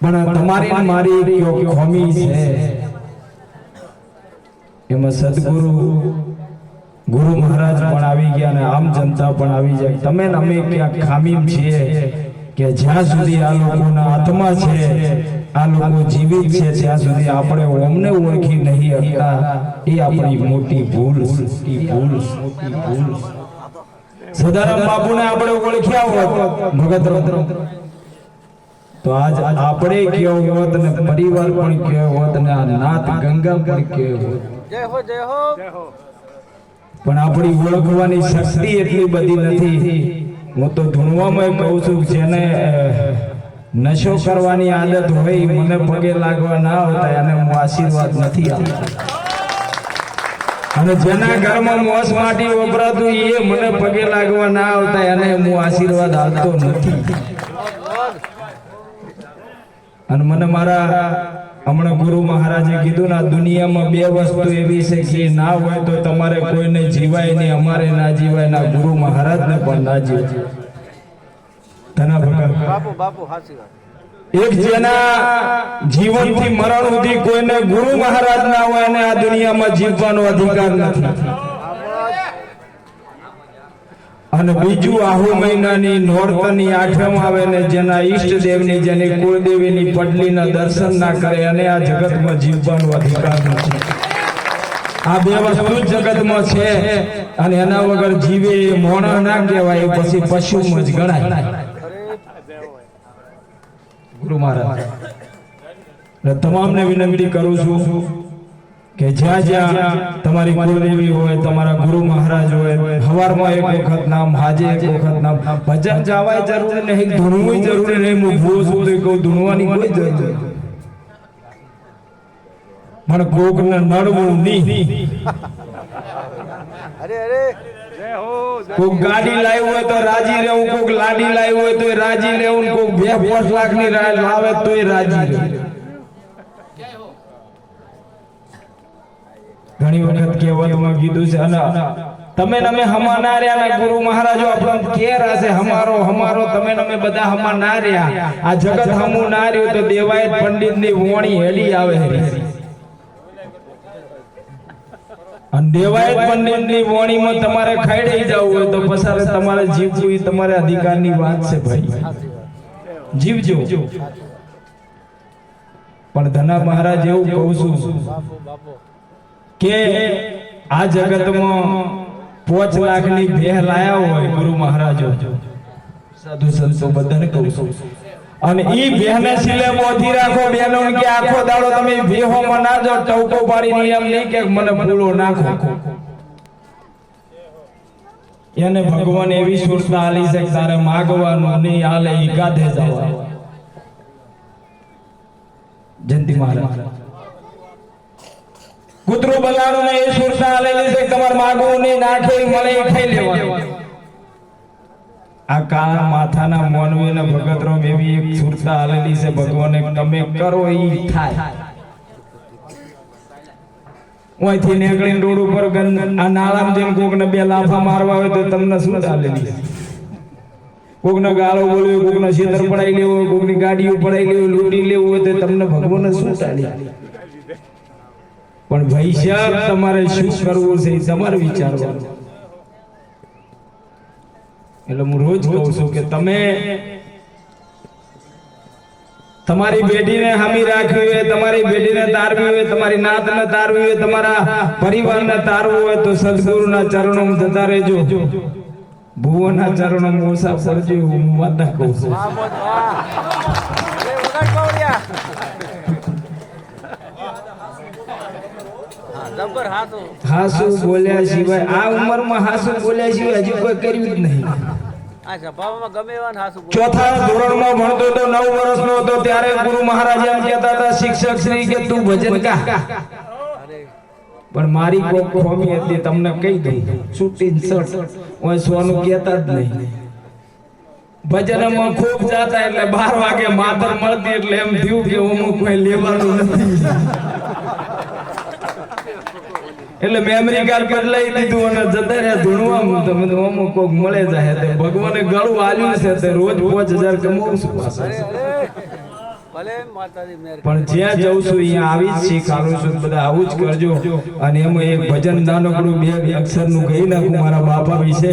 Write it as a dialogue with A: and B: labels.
A: પણ તમારી મારી ખોમી છે એમાં સદગુરુ ગુરુ મહારાજ પણ આવી ગયા અને આમ જનતા પણ આવી જાય. તમે ને અમે ક્યાંક ખામી છીએ કે જ્યાં સુધી આ લોકોના આત્મા છે, આ લોકો જીવિત છે, ત્યાં સુધી આપણે અમને ઓળખી નહીં શકતા. એ આપણી મોટી ભૂલ. સદારામ બાપુને આપણે ઓળખ્યા હોત ભગત તો આજ આપણે કયો હોત ને પરિવાર પણ કયો હોત ને આ નાથ ગંગા પણ કયો હોત.
B: જય હો જય હો.
A: પણ આપણી ઓળખવાની શક્તિ એટલી બધી નથી. હું તો ધૂણવામાં કહું છું જેને નશો કરવાની આદત હોય મને પગે લાગવા ના આવતા અને હું આશીર્વાદ નથી આપતો. અને જેના ઘરમાં મોસ માટી વપરાતું એ મને પગે લાગવા ના આવતા અને હું આશીર્વાદ આપતો નથી. અને મને મારા હમણાં ગુરુ મહારાજે કીધું ને દુનિયામાં બે વસ્તુ એવી છે કે ના હોય તો તમારે કોઈને જીવાય નહીં, અમારે ના જીવાય, ના ગુરુ મહારાજને પણ ના જીવાય. ધના ભગત
B: બાપુ બાપુ સાચી વાત.
A: એક જેના જીવનથી મરણ સુધી કોઈને ગુરુ મહારાજ ના હોય અને આ દુનિયામાં જીવવાનો અધિકાર નથી. અને બીજું આહુ મહિનાની નોરતની આઠમ આવે ને જેના ઈષ્ટદેવની જેની કુળદેવીની પડલીના દર્શન ના કરે અને આ જગતમાં જીવવાનો અધિકાર નથી. આ બે વસ્તુ જગતમાં છે અને એના વગર જીવે એ મોણા ના કહેવાય, પછી પશુમાં જ ગણાય. ગુરુ મહારાજ તમામને વિનંતી કરું છું કે જ્યાં જ્યાં તમારી કુળદેવી હોય, તમારા ગુરુ મહારાજ હોય, સવારમાં એક વખત નામ, હાજે એક વખત નામ. ભજન જવાય જરૂરી નહીં, ધૂણવું જરૂરી નહીં. હું ભૂલ છું તો કહું ધૂણવાની કોઈ જરૂર નહીં, પણ કોકને નડવું નહીં.
B: અરે અરે જય હો.
A: કોક ગાડી લાવી હોય તો રાજી રહેવું, કોક લાડી લાવી હોય તો રાજી રહેવું, કોક 2-5 લાખની લાવે તોય રાજી રહેવું. ઘણી વખત કહેવતમાં કીધું છે અને તમે નમે હમા ના રહ્યા ને ગુરુ મહારાજો આપણને કેર હશે હમારો હમારો. તમે નમે બધા હમા ના રહ્યા, આ જગત હમું ના રહ્યું તો દેવાયત પંડિતની વોણી હેલી આવે છે. અને દેવાયત પંડિતની વોણીમાં તમારે ખાઈડઈ જવું હોય તો પસારે તમારે જીવવું એ તમારે અધિકારની વાત છે ભાઈ, જીવજો. પણ ધના મહારાજ એવું કહું છું કે આ જગતમાં 5 લાખની ભેહ લાયા હોય ગુરુ મહારાજો, સાધુ સંતો બધાને કહું છું. અને ઈ ભેહને સિલે બોધી રાખો બેનો કે આખો દાડો તમે ભેહોમાં ના જો ટવકો પાડીને એમ નહીં કે મને ફૂલો નાખો. એને ભગવાન એવી સુરતા આલી છે તારે માગવાનું નહીં, આલે ઈ ગાધે જવા. જયંતિ મહારાજ કૂતરો બગાડો ને એ સુરતા આલેલી છે તમારે માગવું નહીં, નાખે મળે ખાઈ લેવાનું. આ કાળા માથાના મોનવીને ભગતરામ એવી એક સુરતા આલેલી છે ભગવાને તમે કરો ઈ થાય. ઓયથી નીકળીને રોડ ઉપર આ નાળામાં જેમ કોકને 2 લાફા મારવા હોય તો તમને શું આલેલી છે? કોકને ગાળો બોલ્યો, કોકને છેતર પડાઈ લેવો, કોકની ગાડીઓ પડાઈ લેવો, લૂંટી લેવું હોય તો તમને ભગવાને શું ચાલી? પણ ભાઈ સાહેબ તમારે શું કરવું છે તમારે વિચારવાનું. એટલે હું રોજ કહું છું કે તમે તમારી બેટીને હામી રાખવી હોય, તમારી બેટીને તારવી હોય, તમારી નાતને તારવી હોય, તમારા પરિવારને તારવું હોય તો સદગુરુના ચરણોમાં જતા રહેજો. ભુવનના ચરણોમાં ઓછા પડજો હું વાદા કહું છું. હાસુ બોલ્યા સિવાય આ ઉંમરમાં હાસુ બોલ્યા સિવાય હજી કોઈ કર્યું જ નહીં. ચોથા ધોરણમાં ભણતો તો 9 વર્ષનો હતો ત્યારે ગુરુ મહારાજ એમ કહેતા હતા શિક્ષક શ્રી કે તું ભજન ગા. પણ મારી કોઈ ખોમી હતી તમને કહી દઉં, છૂટી શર્ટ ઓય સોનું કહેતા જ નહીં. ભજનમાં ખૂબ જાતા એટલે 12 વાગે માતર મળતી એટલે એમ થયું કે હું કોઈ લેવાનું નથી. એટલે મેમરી કાર્ડ બદલાઈ દીધું અને જતા રહ્યા ધૂણવા તમને અમુક કોક મળે જાય તે ભગવાને ગળું આલ્યું છે તે રોજ 5000 કમાવું છું પાછા.
B: ભલે માતાજી મેર
A: પણ જ્યાં જઉં છું અહીંયા આવી જ શીખાડું છું બધા આવું જ કરજો. અને એમાં એક ભજન નાનકડું 2 અક્ષરનું કહી નાખું મારા બાપા વિશે